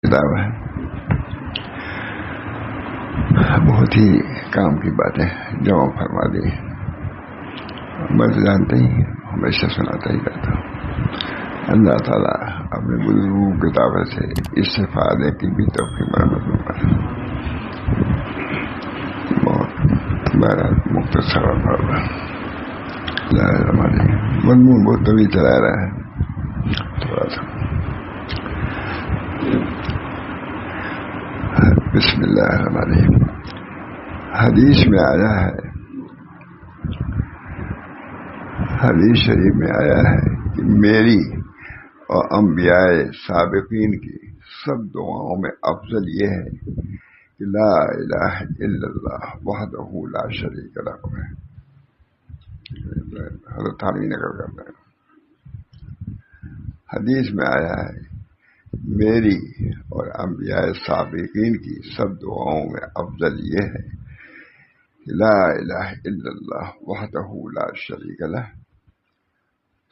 کتاب ہے، بہت ہی کام کی باتیں جمع فرما دی. میں تو جانتے ہی ہمیشہ سناتا ہی رہتا ہوں. اللہ تعالیٰ اپنے بزرگوں کتابیں سے استفادے کی بھی توفیق مرمت بہت بہرحال مختصر مضمون بہت طویل چلا رہا ہے. تھوڑا سا بسم اللہ الرحمن الرحیم. حدیث میں آیا ہے، حدیث شریف میں آیا ہے کہ میری اور انبیاء سابقین کی سب دعاؤں میں افضل یہ ہے کہ لا الہ الا اللہ وحدہ لا شریک لہ ہے. حضرت تھانوی نقل کرتے ہیں. حدیث میں آیا ہے میری اور انبیاء سابقین کی سب دعاؤں میں افضل یہ ہے کہ لا الہ الا اللہ وحدہ لا شریک لہ.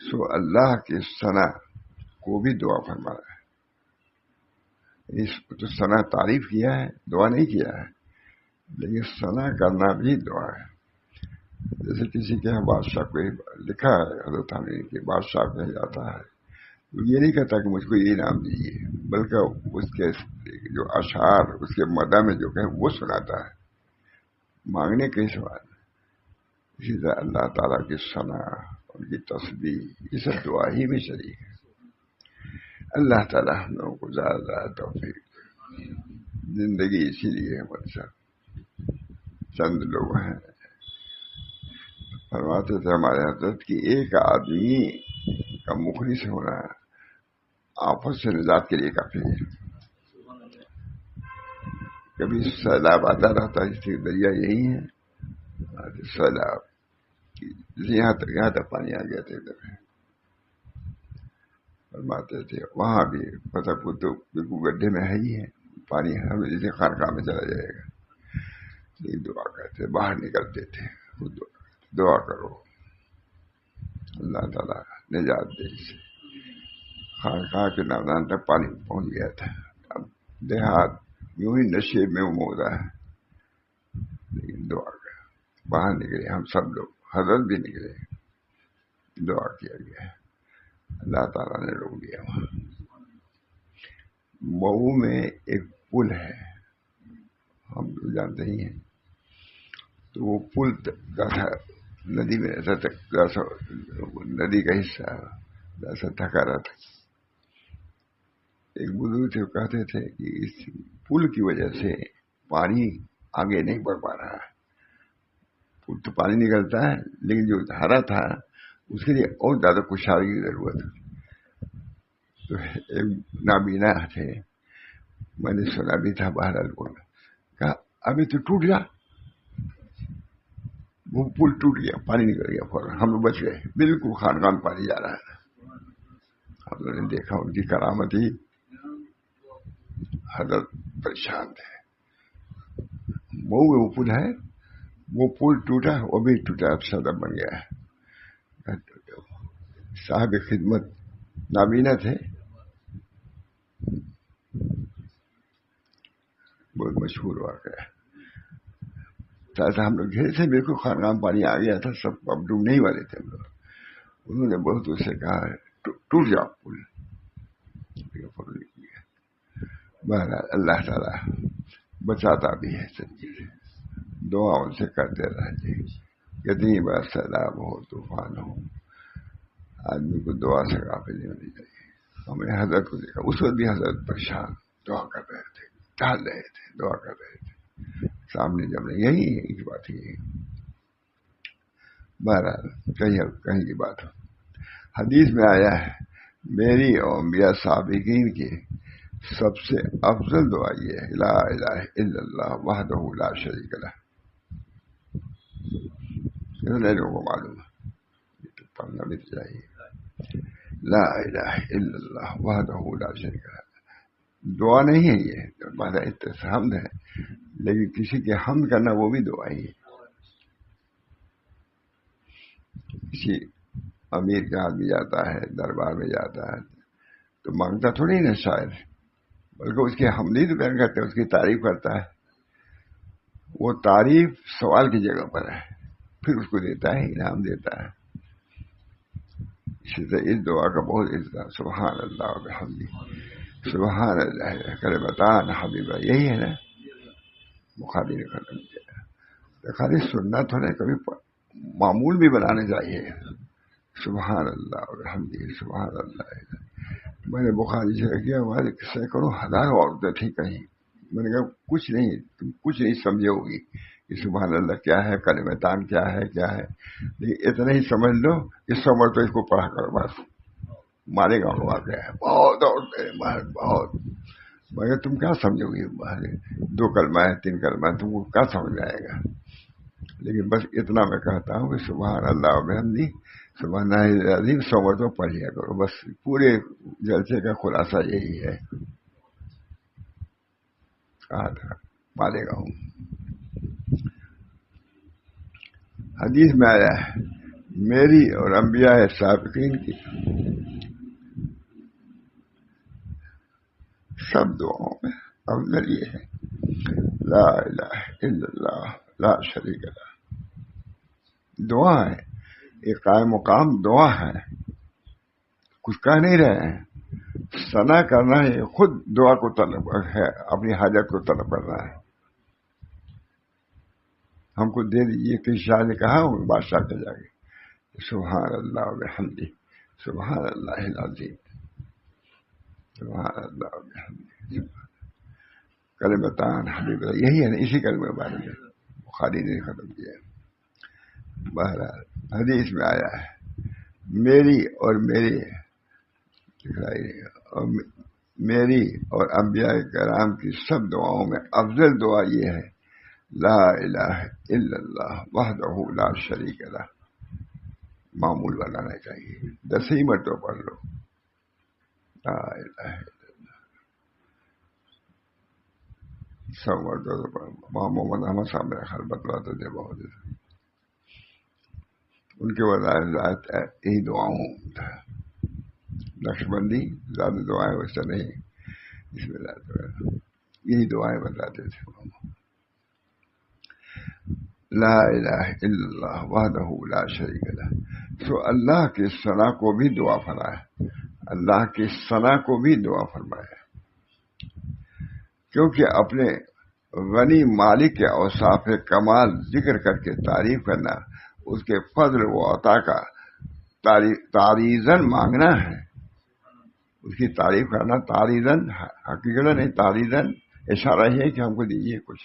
سو اللہ کی ثنا کو بھی دعا فرمایا ہے. اس تو ثنا تعریف کیا ہے، دعا نہیں کیا ہے، لیکن ثنا کرنا بھی دعا ہے. جیسے کسی کے یہاں بادشاہ کو لکھا ہے، حضرت تھانوی کے بادشاہ کہا جاتا ہے، یہ نہیں کہتا کہ مجھ کو یہ انعام دیجیے، بلکہ اس کے جو اشعار اس کے مدح میں جو کہ وہ سناتا ہے، مانگنے کے سوال. اسی طرح اللہ تعالیٰ کی ثنا، ان کی تسبیح، یہ سب دعا ہی میں شریک ہے. اللہ تعالیٰ ہم لوگوں کو زیادہ زیادہ توفیق. زندگی اسی لیے ہمارے ساتھ چند لوگ ہیں. فرماتے تھے ہمارے حضرت کی ایک آدمی کا مخلص ہونا آفت سے نجات کے لیے کافی ہے. کبھی سیلاب آتا رہتا ہے، اس کے دریا یہی ہے سیلاب. یہاں تک پانی آ گیا تھا. ادھر فرماتے تھے وہاں بھی پتہ کو تو بالکل گڈھے میں ہے ہی ہے پانی، ہم جیسے خانقاہ میں چلا جائے گا. یہ دعا کرتے باہر نکلتے تھے، دعا کرو اللہ تعالیٰ نجات دے. اسے خانقاہ کے نادان تک پانی پہنچ گیا تھا. اب دیہات یوں ہی نشے میں مودا ہے، لیکن دعا کر باہر نکلے. ہم سب لوگ، حضرت بھی نکلے، دعا کیا گیا. اللہ تعالیٰ نے روک دیا. وہاں مئو میں ایک پل ہے، ہم تو جانتے ہی ہیں. تو وہ پل جیسا ندی میں ایسا ندی کا حصہ جیسا تھکا رہتا. ایک بزرگ تھے، وہ کہتے تھے کہ اس پل کی وجہ سے پانی آگے نہیں بڑھ پا رہا ہے. پل تو پانی نکلتا ہے، لیکن جو دھارا تھا اس کے لیے اور زیادہ کشادگی کی ضرورت ہے. تو ایک نابینا تھے، میں نے سنا بھی تھا، بہرحال کہا ابھی تو ٹوٹ گیا. وہ پل ٹوٹ گیا، پانی نکل گیا فوراً. ہم لوگ بچ گئے. بالکل خانقاہ میں پانی جا رہا ہے. ہم لوگوں نے دیکھا ان کی کرامت ہی. حضرت پریشان تھے. مئو میں وہ پل ہے، وہ پل ٹوٹا، وہ بھی ٹوٹا، اب صدر بن گیا ہے. صاحب خدمت نابینا تھے، بہت مشہور واقعہ. ہم لوگ گھر سے بالکل خانقاہ میں پانی آ گیا تھا، سب اب ڈوبنے ہی والے تھے ہم لوگ. انہوں نے بہت اس سے کہا ٹوٹ جاؤ پل. بہرحال اللہ تعالیٰ بچاتا بھی ہے. سب چیزیں دعا ان سے کرتے رہتے. کتنی بار سیلاب ہو، طوفان ہو، آدمی کو دعا سے غافل نہیں ہونی چاہیے. ہم نے حضرت کو دیکھا، اس وقت بھی حضرت پریشان دعا کر رہے تھے، ٹہل رہے تھے، دعا کر رہے تھے سامنے جب نہیں. یہی ایک بات ہی ہے. بہرحال کہیں کی بات ہو. حدیث میں آیا ہے میری اور انبیاء سابقین کی سب سے افضل دعا یہ ہے لا الہ الا اللہ وحدہ لا شریک لہ. لوگوں کو معلوم ہے، یہ تو پڑھنا بھی چاہیے. لا الہ الا اللہ وحدہ لا شریک لہ. دعا نہیں ہے یہ، ہمارا حمد ہے، لیکن کسی کے حمد کرنا وہ بھی دعا ہی ہے. کسی امیر کے آدمی جاتا ہے، دربار میں جاتا ہے، تو مانگتا تھوڑی نا شاعر بلکہ اس کی حمدید بیان کرتا ہے، اس کی تعریف کرتا ہے. وہ تعریف سوال کی جگہ پر ہے، پھر اس کو دیتا ہے، انعام دیتا ہے. اسی طرح اس دعا کا بہت عزت، سبحان اللہ و بحمدہ سبحان اللہ کلمتان حبیبہ، یہی ہے نا بخاری نے ختم کیا. خالی سننا تو نہیں، کبھی معمول بھی بنانے چاہیے. سبحان اللہ و بحمدہ سبحان اللہ. میں نے بخاری سے کیا، ہمارے سینکڑوں ہزاروں عورتیں تھیں کہیں. میں نے کہا کچھ نہیں، تم کچھ نہیں سمجھے ہوگی کہ سبحان اللہ کیا ہے، کلمتان کیا ہے، کیا ہے، لیکن اتنا ہی سمجھ لو کہ 100 مرتبہ اس کو پڑھا کرو بس. مارے گاؤں کا واقعہ ہے، بہت عورتیں بہت. مگر تم کیا سمجھو گی، 2 کلمہ ہے 3 کلمہ ہے، تم کو کیا سمجھ میں آئے گا. لیکن بس اتنا میں کہتا ہوں کہ سبحان اللہ و بحمدہ سبحان اللہ العظیم 100 مرتبہ پڑھ لیا کرو، بس پورے جلسے کا خلاصہ یہی ہے. کہا تھا مالے گا ہوں. حدیث میں آیا ہے میری اور انبیاء سابقین کی سب دعاؤں میں افضل یہ ہے، لا الہ الا اللہ لا شریک لہ. دعا ہے، ایک قائم مقام دعا ہے، کچھ کہہ نہیں رہے ہیں. ثنا کرنا ہے، خود دعا کو طلب ہے، اپنی حاجت کو طلب کرنا ہے. ہم کو دے دیجیے، کسی شاہ نے کہا بادشاہ کے جا کے سبحان اللہ و بحمدہ سبحان اللہ العظیم سبحان اللہ و بحمدہ کلمتان حبیب اللہ، یہی ہے نا، اسی کلمے بارے میں بخاری نے ختم کیا. بہرحال حدیث میں آیا ہے میری اور انبیاء کرام کی سب دعاؤں میں افضل دعا یہ ہے، لا الہ الا اللہ وحدہ لا شریک لہ. معمول بنانا چاہیے، 10 ہی مرتبہ پڑھ لو، لا الہ الا اللہ. 100 مرتبہ محمد احمد صاحب میرا خیال بتلاتے تھے بہت، ان کے وضاحت یہی دعاؤں تھا. نقشبندی زیادہ دعائیں ویسا نہیں، اس میں یہی دعائیں بتاتے تھے. لا الہ الا اللہ وحدہ لا شریک لہ. تو اللہ کی ثنا کو بھی دعا فرمایا، اللہ کی ثنا کو بھی دعا فرمایا، کیونکہ اپنے غنی مالک کے اوصاف کمال ذکر کر کے تعریف کرنا، اس کے فضل و عطا کا تعریضاً مانگنا ہے. اس کی تعریف کرنا تعریضاً، حقیقت نہیں، تعریضاً اشارہ ہے کہ ہم کو دیجیے کچھ،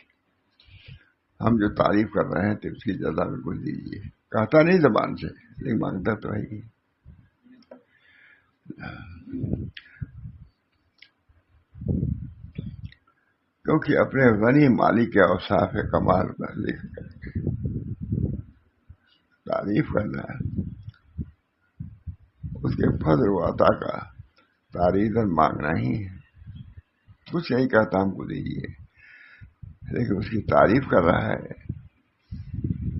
ہم جو تعریف کر رہے ہیں تو اس کی جزا میں کچھ دیجیے. کہتا نہیں زبان سے، لیکن مانگتا تو ہے ہی. کیونکہ اپنے غنی مالک کے اوصاف کمال پر لکھ کر کے تعریف کرنا ہے، اس کے فضل و عطا کا تعریضاً مانگنا ہی ہے. کچھ نہیں کہتا ہم کو دیجیے، لیکن اس کی تعریف کر رہا ہے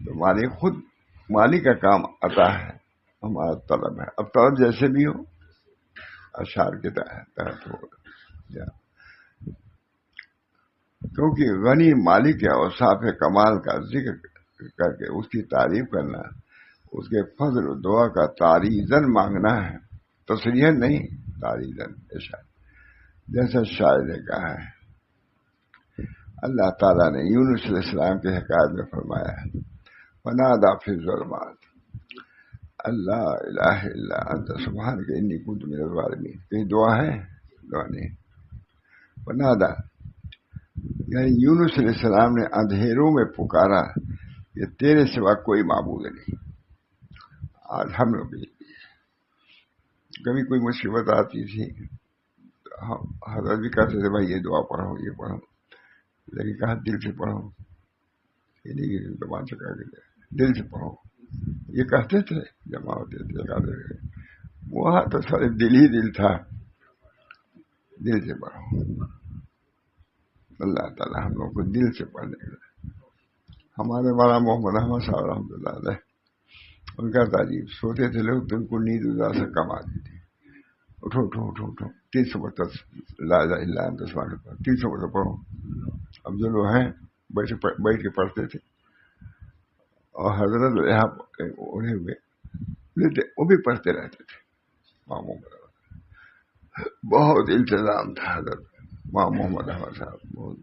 تو مالک خود، مالک کا کام عطا ہے، ہمارا طلب ہے. اب طلب جیسے بھی ہو، اشعار کے تحت ہو، کیونکہ غنی مالک کے اوصاف کمال کا ذکر کر کے اس کی تعریف کرنا، اس کے فضل و دعا کا تعریضاً مانگنا ہے، تصریحاً نہیں، تعریضاً. جیسا شاعر نے کہا ہے، اللہ تعالیٰ نے یونس علیہ السلام کے حکایت میں فرمایا ہے، فنادى في الظلمات اللہ الہ الا انت سبحانک انی کنت من الظالمین. کہیں دعا ہے؟ دعا نہیں. فنادى یعنی یونس علیہ السلام نے اندھیروں میں پکارا کہ تیرے سوا کوئی معبود نہیں. آج ہم لوگ بھی کبھی کوئی مصیبت آتی تھی، حضرت بھی کہتے تھے بھائی یہ دعا پڑھو، یہ پڑھو، لیکن کہا دل سے پڑھو، یہ نہیں زبان سے کہہ کے دل سے پڑھو. یہ کہتے تھے، جمع ہوتے تھے کہتے تھے، وہاں تو سارے دل ہی دل تھا. دل سے پڑھو. اللہ تعالیٰ ہم لوگ کو دل سے پڑھنے کا. ہمارے مولانا محمد احمد صاحب رحمۃ اللہ علیہ، ان کا تعریف، سوتے تھے لوگ تو ان کو نیند ادار سے کم آتی تھی. اٹھو اٹھو اٹھو اٹھو، 300 مرتبہ لا الہ الا انت سبحانک 300 مرتبہ پڑھو. اب جو لوگ ہیں بیٹھ کے پڑھتے تھے، اور حضرت یہاں انہیں ہوئے وہ بھی پڑھتے رہتے تھے. ماموں بہت التزام تھا حضرت ماں محمد احمد صاحب. بہت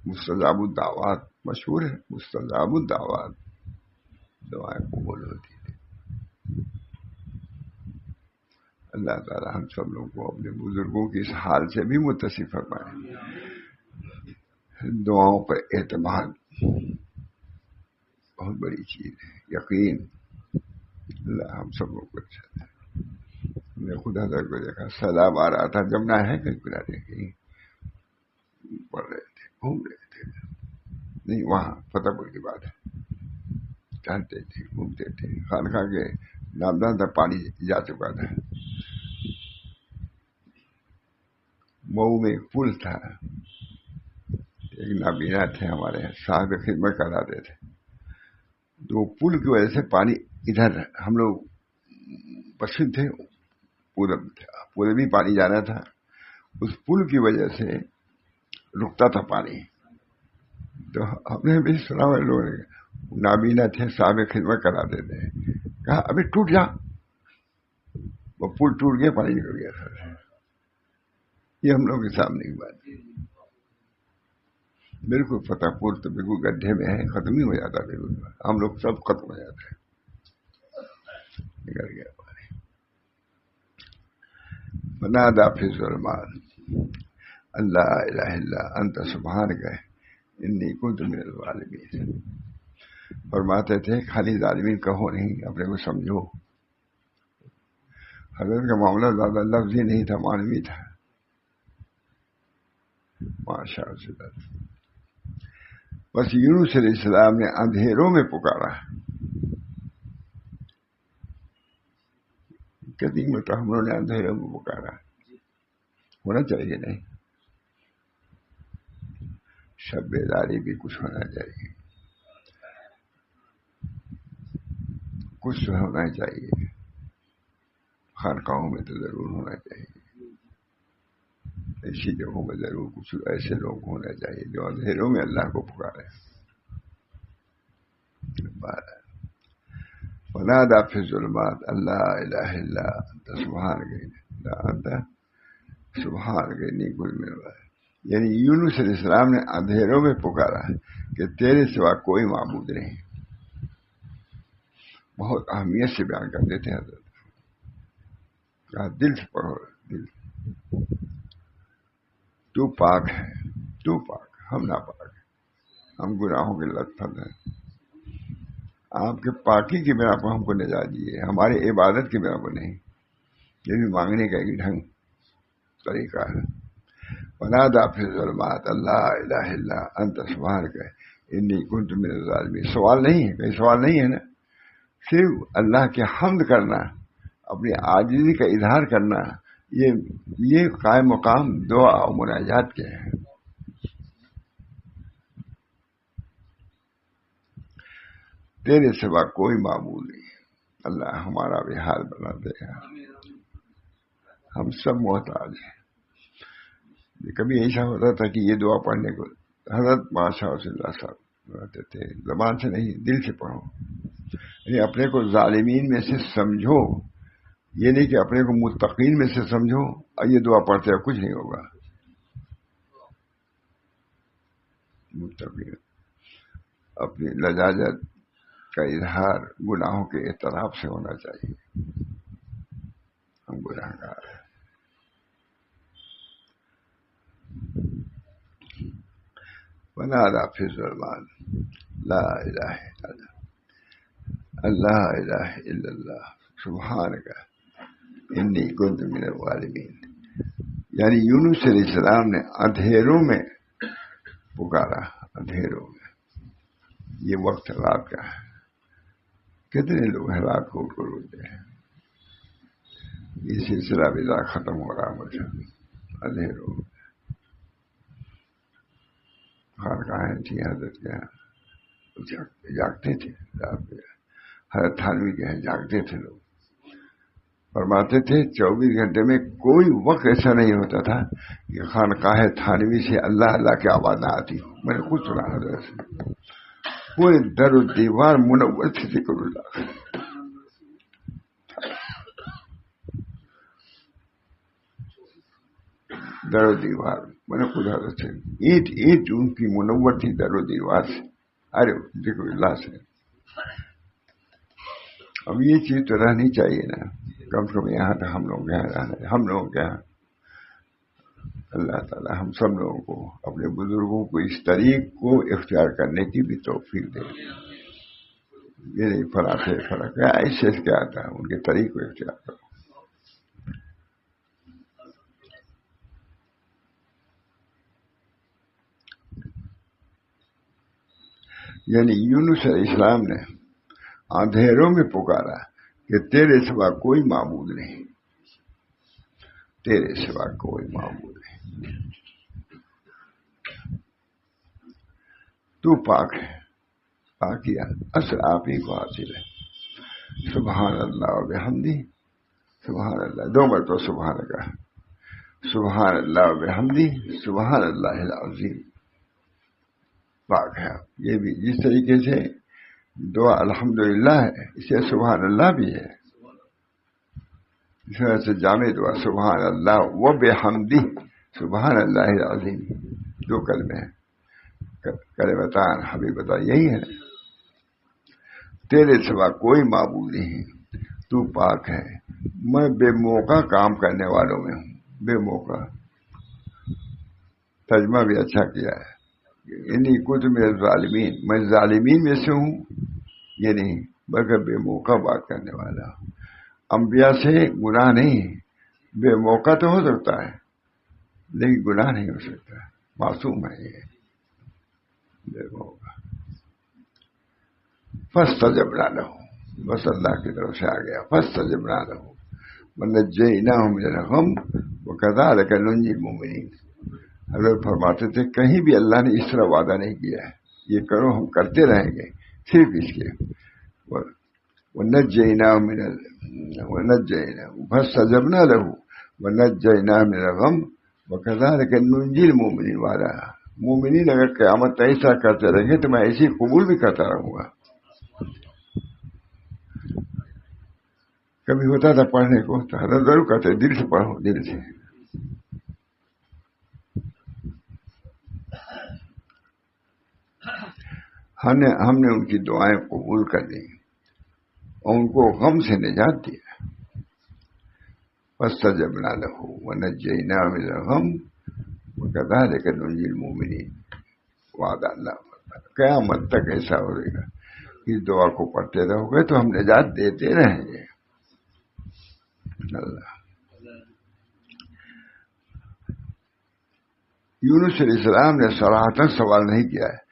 مستجاب الدعوات مشہور ہے، مستجاب الدعوات، دعائیں قبول ہوتی تھی. اللہ تعالی ہم سب لوگوں کو اپنے بزرگوں کی اس حال سے بھی متصف فرمائے. دعاؤں پر اعتماد بہت بڑی چیز ہے، یقین. اللہ ہم سب لوگ کو اچھا ہے. ہم نے خدا کو دیکھا، سیلاب آ رہا تھا، جمنا ہے کہیں کنارے کہیں پڑھ رہے تھے، گھوم رہے تھے. نہیں وہاں فتح پور کی بات ہے، چلتے تھے گھومتے تھے. خانقاہ کے نامدان تک پانی جا چکا تھا. مئو میں ایک پل تھا، ایک نابینا تھے ہمارے صاحب خدمت کراتے تھے. تو پل کی وجہ سے پانی ادھر، ہم لوگ پشچم تھے، پوربی پانی جانا تھا. اس پل کی وجہ سے رکتا تھا پانی. تو ہم نے بھی سنا ہوئے لوگ نابینا تھے، صاحب خدمت کراتے تھے، کہا ابھی ٹوٹ جا. وہ پل ٹوٹ گیا، پانی نکل گیا تھا. یہ ہم لوگ کے سامنے کی بات ہے. بالکل فتح پور تو بالکل گڈھے میں ہے، ختم ہی ہو جاتا. بالکل ہم لوگ سب ختم ہو جاتے ہیں، نکل گیا پانی. فنادى في الظلمات اللہ الہ الا انت سبحانک انی کنت من الظالمین. فرماتے تھے خالی ظالمین کہو نہیں، اپنے کو سمجھو. حضرت کا معاملہ زیادہ لفظی نہیں تھا، معنوی تھا. ماشاء اللہ. بس یونس علیہ السلام نے اندھیروں میں پکارا. کتنی مرتبہ ہم لوگوں نے اندھیروں میں پکارا. ہونا چاہیے نہیں، شب بیداری بھی کچھ ہونا چاہیے، کچھ ہونا چاہیے. خانقاہوں میں تو ضرور ہونا چاہیے. ایسی جگہوں میں ضرور کچھ ایسے لوگ ہونا چاہیے جو اندھیروں میں اللہ کو پکارے. فنادى في الظلمات اللہ الہ الا انت سبحانک انی کنت من الظالمین. یعنی یونس علیہ السلام نے اندھیروں میں پکارا کہ تیرے سوا کوئی معبود نہیں. بہت اہمیت سے بیان کرتے تھے حضرت. کہا دل سے پڑھو، دل. تو پاک ہے، تو پاک، ہم ناپاک ہیں، ہم گناہوں کے لت پت ہیں. آپ کے پاکی کی بنا پر ہم کو نجات دیے، ہماری عبادت کی بنا پر نہیں. یہ بھی مانگنے کا ایک ڈھنگ طریقہ ہے. فنادى في الظلمات اللہ الہ الا انت سبحانک انی کنت من الظالمین. سوال نہیں ہے، کوئی سوال نہیں ہے نا. صرف اللہ کی حمد کرنا، اپنی عاجزی کا اظہار کرنا، یہ قائم مقام دعا اور مناجات کے ہیں. تیرے سوا کوئی معبود نہیں. اللہ ہمارا بھی حال بنا دے گا. ہم سب محتاج ہیں. کبھی ایسا ہوتا تھا کہ یہ دعا پڑھنے کو حضرت ماشاء اللہ صاحب رہتے تھے، زبان سے نہیں دل سے پڑھو. یعنی اپنے کو ظالمین میں سے سمجھو، یہ نہیں کہ اپنے کو متقین میں سے سمجھو اور یہ دعا پڑھتے ہیں کچھ نہیں ہوگا. متقین اپنی لجاجت کا اظہار گناہوں کے اعتراف سے ہونا چاہیے. ہم گناہگار ہیں. فنادى في الظلمات لا الہ الا اللہ سبحانک انی کنت من الظالمین. یعنی یونس علیہ السلام نے اندھیروں میں پکارا. اندھیروں میں، یہ وقت رات کا ہے. کتنے لوگ ہیں رات کو اٹھ کر روتے ہیں. یہ سلسلہ بھی ختم ہو رہا مجھے. اندھیروں میں خانقاہیں تھیں حضرت کے یہاں، جاگتے تھے رات میں. حضرت تھانوی کے یہاں جاگتے تھے لوگ. فرماتے تھے 24 گھنٹے میں کوئی وقت ایسا نہیں ہوتا تھا کہ خانقاہ تھانوی سے اللہ اللہ کی آواز نہ آتی ہو. میں نے خود سنا حضرت سے. پورے در و دیوار منور تھے ذکر اللہ. در و دیوار میں نے خود حضرت سے اینٹ اینٹ ان کی منور تھی در و دیوار سے. ارے ذکر اللہ سے. اب یہ چیز تو رہنی چاہیے نا کم سے کم. یہاں تک ہم لوگ یہاں رہنا ہے. ہم لوگوں کے یہاں اللہ تعالیٰ ہم سب لوگوں کو اپنے بزرگوں کو اس طریق کو اختیار کرنے کی بھی توفیق دے. یہ نہیں فرق ہے ایسے کیا آتا ہے ان کے طریق کو اختیار کرو. یعنی یونس علیہ السلام نے اندھیروں میں پکارا کہ تیرے سوا کوئی معبود نہیں, تیرے سوا کوئی معبود نہیں, تو پاک ہے. پاکیہ اصل آپ ہی کو حاصل ہے. سبحان اللہ و بحمدہ, سبحان اللہ 2 مرتبہ سبحان کا, سبحان اللہ و بحمدہ, سبحان اللہ العظیم. پاک ہے. یہ بھی جس طریقے سے دعا الحمدللہ ہے اسے سبحان اللہ بھی ہے. اس طرح سے جامع دعا سبحان اللہ و بحمدہ سبحان اللہ العظیم 2 کلمے ہیں. کلمتان حبیبتا یہی ہے. تیرے سوا کوئی معبود نہیں, تو پاک ہے. میں بے موقع کام کرنے والوں میں ہوں. بے موقع ترجمہ بھی اچھا کیا ہے. انی کنت من الظالمین, میں ظالمین میں سے ہوں. یہ نہیں بلکہ بے موقع بات کرنے والا. انبیاء سے گناہ نہیں, بے موقع تو ہو سکتا ہے لیکن گناہ نہیں ہو سکتا. معصوم ہے یہ بے موقع. فاستجبنا له, بس اللہ کی طرف سے آ گیا. فاستجبنا له ونجیناہ من الغم وکذالک ننجی المؤمنین. حضرت فرماتے تھے کہیں بھی اللہ نے اس طرح وعدہ نہیں کیا ہے یہ کرو ہم کرتے رہیں گے, صرف اس کے ونجیناہ من فاستجبنا له ونجیناہ من الغم وکذالک ننجی المؤمنین. والا مومنین اگر قیامت ایسا کرتے رہیں گے تو میں ایسی قبول بھی کرتا رہوں گا. کبھی ہوتا تھا پڑھنے کو تو حضرت ضرور کہتے دل سے پڑھو, دل سے. ہم نے ان کی دعائیں قبول کر لی اور ان کو غم سے نجات دیا. فاستجبنا له ونجیناہ من الغم وکذالک ننجی المؤمنین. وعدہ اللہ قیامت تک ایسا ہو رہے گا. اس دعا کو پڑھتے رہو گے تو ہم نجات دیتے رہیں گے. اللہ. یونس علیہ السلام نے صراحتاً سوال نہیں کیا ہے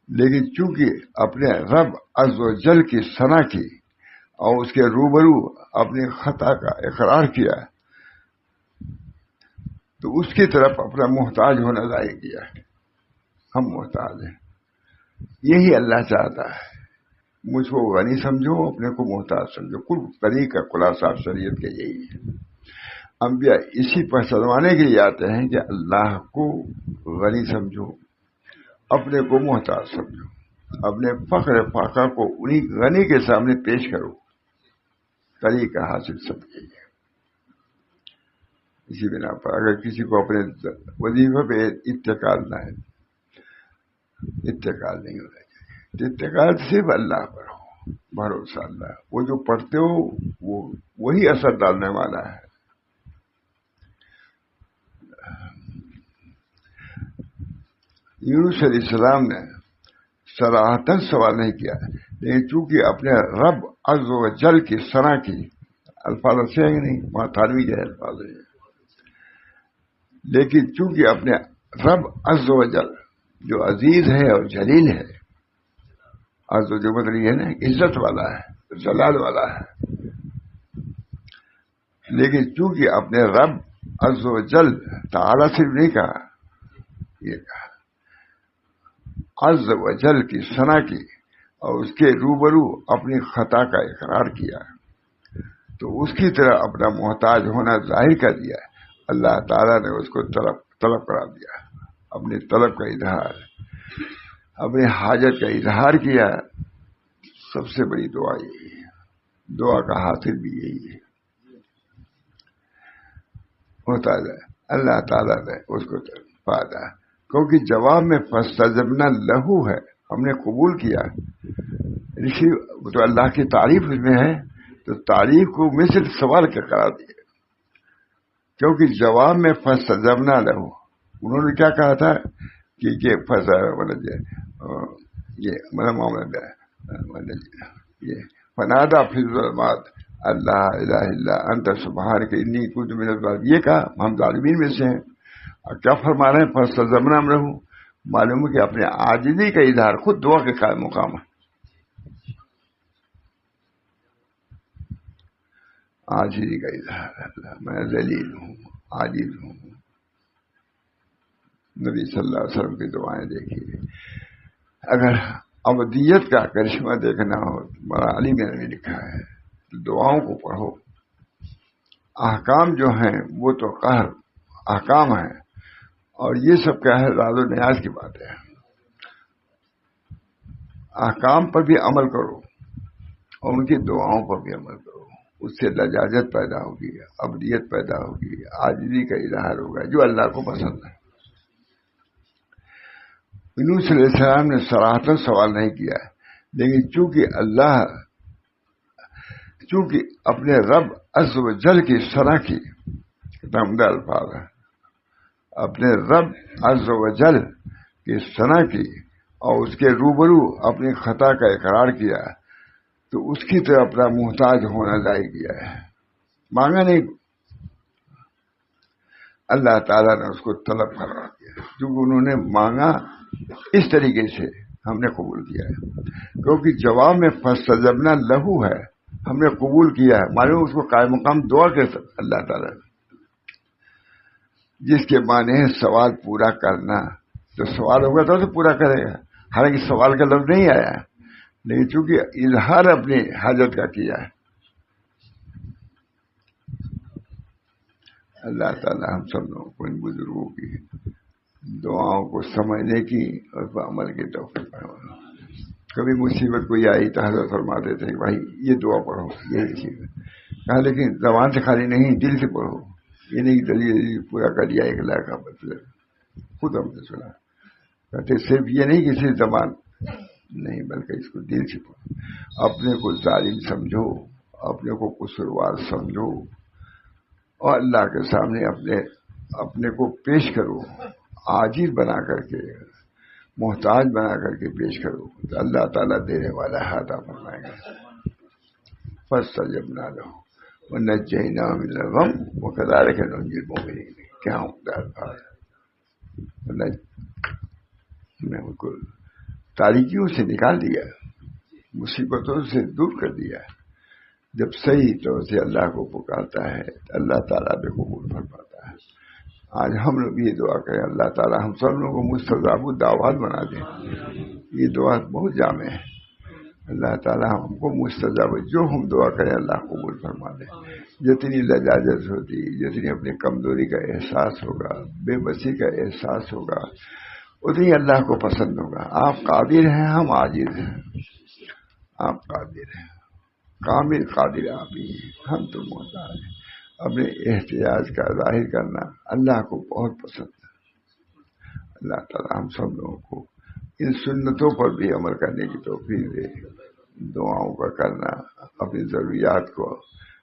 لیکن چونکہ اپنے رب عز و جل کی ثنا کی اور اس کے روبرو اپنی خطا کا اقرار کیا تو اس کی طرف اپنا محتاج ہونا ظاہر کیا. ہم محتاج ہیں. یہی اللہ چاہتا ہے. مجھ کو غنی سمجھو, اپنے کو محتاج سمجھو. کل طریقہ خلاصہ شریعت کے یہی ہے. انبیاء اسی پر سلوانے کے لیے آتے ہیں کہ اللہ کو غنی سمجھو, اپنے کو محتاج سمجھو, اپنے فخر فاقہ کو انہی غنی کے سامنے پیش کرو. طریقہ حاصل سمجھیے. اسی بنا پر اگر کسی کو اپنے وظیفے پہ اتکال نہ ہے, اتکال نہیں ہونا چاہیے. اتکال صرف اللہ پر ہو, بھروسہ اللہ. وہ جو پڑھتے ہو وہی اثر ڈالنے والا ہے. یونس علیہ السلام نے صراحتاً سوال نہیں کیا لیکن چونکہ اپنے رب عز و جل کی ثنا کی, الفاظ سے ہے نہیں وہاں تھانوی جو ہے الفاظ ہے, لیکن چونکہ اپنے رب عز و جل جو عزیز ہے اور جلیل ہے, عز و جو مطلب یہ ہے نا عزت والا ہے, جلال والا ہے, لیکن چونکہ اپنے رب عز و جل تعالی صرف نہیں کہا, یہ کہا عز و جل کی ثنا کی اور اس کے روبرو اپنی خطا کا اقرار کیا. تو اس کی طرح اپنا محتاج ہونا ظاہر کر دیا. اللہ تعالیٰ نے اس کو طلب کرا دیا، اپنی طلب کا اظہار، اپنی حاجت کا اظہار کیا. سب سے بڑی دعا یہی ہے، دعا کا حاصل بھی یہی ہے. ہوتا ہے اللہ تعالیٰ نے اس کو پایا، کیونکہ جواب میں فاستجبنا لہو ہے، ہم نے قبول کیا. رشی تو اللہ کی تعریف اس میں ہے، تو تعریف کو مثل سوال کے قرار دیا، کیونکہ جواب میں فاستجبنا لہو. انہوں نے کیا کہا تھا کہ یہ فنادا فی الظلمات اللہ الہ الا انت سبحانک انی کنت من الظالمین، یہ کہا ہم ظالمین میں سے ہیں. اور کیا فرما رہے ہیں فاستجبنا لہو؟ معلوم ہے کہ اپنے عاجزی کا اظہار خود دعا کے قائم مقام ہے. عاجزی کا اظہار، اللہ میں ذلیل ہوں، عاجز ہوں. نبی صلی اللہ علیہ وسلم کی دعائیں دیکھیے. اگر عبودیت کا کرشمہ دیکھنا ہو تو مولانا علی میں نے لکھا ہے، دعاؤں کو پڑھو. احکام جو ہیں وہ تو قہر احکام ہیں، اور یہ سب کیا ہے راز و نیاز کی بات ہے. احکام پر بھی عمل کرو اور ان کی دعاؤں پر بھی عمل کرو. اس سے لجاجت پیدا ہوگی، عبودیت پیدا ہوگی، عاجزی کا اظہار ہوگا جو اللہ کو پسند ہے. یونس علیہ السلام نے صراحتاً سوال نہیں کیا، لیکن چونکہ اپنے رب عز و جل کی ثنا کی، کتنا عمدہ الفاظ ہے، اپنے رب عز و جل کی ثنا کی اور اس کے روبرو اپنی خطا کا اقرار کیا، تو اس کی طرح اپنا محتاج ہونا ظاہر کیا ہے. مانگا نہیں، اللہ تعالیٰ نے اس کو طلب کرا دیا. کیونکہ انہوں نے مانگا اس طریقے سے، ہم نے قبول کیا ہے. کیونکہ جواب میں فاستجبنا لہو ہے، ہم نے قبول کیا ہے. معلوم اس کو قائم مقام دعا کے اللہ تعالیٰ نے، جس کے معنی ہے سوال پورا کرنا. تو سوال ہوگا تو پورا کرے گا. حالانکہ سوال کا لفظ نہیں آیا، لیکن چونکہ اظہار اپنی حاجت کا کیا ہے. اللہ تعالیٰ ہم سب لوگوں کو، ان بزرگوں کی دعاؤں کو سمجھنے کی اور اس پر عمل کی توفیق فرمائے. کبھی مصیبت کوئی آئی تو حضرت فرماتے تھے کہ بھائی یہ دعا پڑھو، یہ چیز کہا، لیکن زبان سے خالی نہیں، دل سے پڑھو. یہ نہیں دلیل پورا کر دیا ایک لاکھ کا مطلب. خود ہم نے سنا کہتے صرف یہ نہیں کہ صرف زبان نہیں، بلکہ اس کو دل سے پڑھو. اپنے کو ظالم سمجھو، اپنے کو قصوروار سمجھو، اور اللہ کے سامنے اپنے کو پیش کرو، عاجز بنا کر کے، محتاج بنا کر کے پیش کرو، تو اللہ تعالیٰ دینے والا عطا فرمائے گا. فاستجبنا له ونجيناه من الغم وكذلك ننجي المؤمنين. کیا عمدہ الفاظ ہے. میں ان کو تاریکیوں سے نکال دیا، مصیبتوں سے دور کر دیا. جب صحیح طور سے اللہ کو پکارتا ہے تو اللہ تعالیٰ بھی قبول فرماتا ہے. آج ہم لوگ یہ دعا کریں اللہ تعالیٰ ہم سب لوگوں کو مستجاب الدعوات بنا دیں. یہ دعا بہت جامع ہے. اللہ تعالیٰ ہم کو مستجاب، جو ہم دعا کریں اللہ قبول فرما دے. جتنی لجاجت ہوتی، جتنی اپنی کمزوری کا احساس ہوگا، بے بسی کا احساس ہوگا، اتنی اللہ کو پسند ہوگا. آپ قادر ہیں، ہم عاجز ہیں. آپ قادر ہیں، کامل قادر آپ ہی ہیں، ہم تو محتاج ہیں. اپنے احتیاج کا ظاہر کرنا اللہ کو بہت پسند ہے. اللہ تعالیٰ ہم سب لوگوں کو ان سنتوں پر بھی عمل کرنے کی توفیق دے. دعاؤں کا کرنا، اپنی ضروریات کو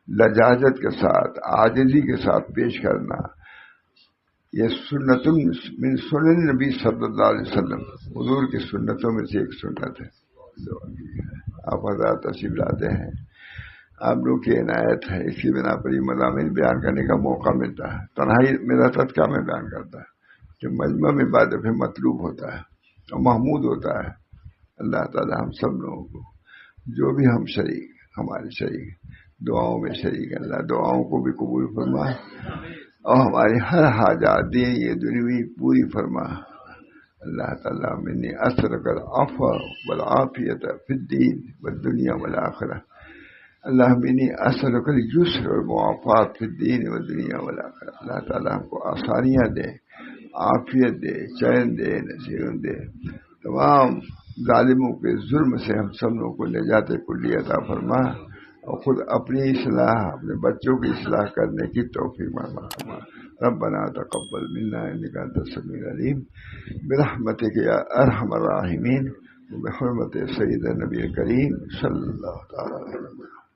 لجاجت کے ساتھ، عاجزی کے ساتھ پیش کرنا، یہ سنت من سنن نبی صلی اللہ علیہ وسلم، حضور کی سنتوں میں سے ایک سنت ہے. آپ حضرات تشریف لاتے ہیں، آپ لوگ کی عنایت ہے، اس کی بنا پر یہ مضامین بیان کرنے کا موقع ملتا ہے. تنہائی میرا صدقہ میں بیان کرتا ہے کہ مجمع میں بعد دفعہ مطلوب ہوتا ہے اور محمود ہوتا ہے. اللہ تعالی ہم سب لوگوں کو، جو بھی ہم شریک، ہمارے شریک دعاؤں میں شریک، اللہ دعاؤں کو بھی قبول فرما اور ہماری ہر حاجات دینی دنیوی پوری فرما. اللہ تعالیٰ منی اسرک العفو والعافیت فی الدین والدنیا والآخرہ. اللہم انی اسألک اليسر والمعافات فی الدین والدنیا والآخرہ. اللہ تعالیٰ ہم کو آسانیاں دے، عافیت دے، چین دے، نصیحت دے. تمام ظالموں کے ظلم سے ہم سب لوگوں کو نجات کلی عطا فرما، اور خود اپنی اصلاح، اپنے بچوں کی اصلاح کرنے کی توفیق فرما. ربنا تقبل منا انک انت السمیع العلیم برحمتک یا ارحم الراحمین، بحرمت سید نبی کریم صلی اللہ تعالی علیہ وسلم.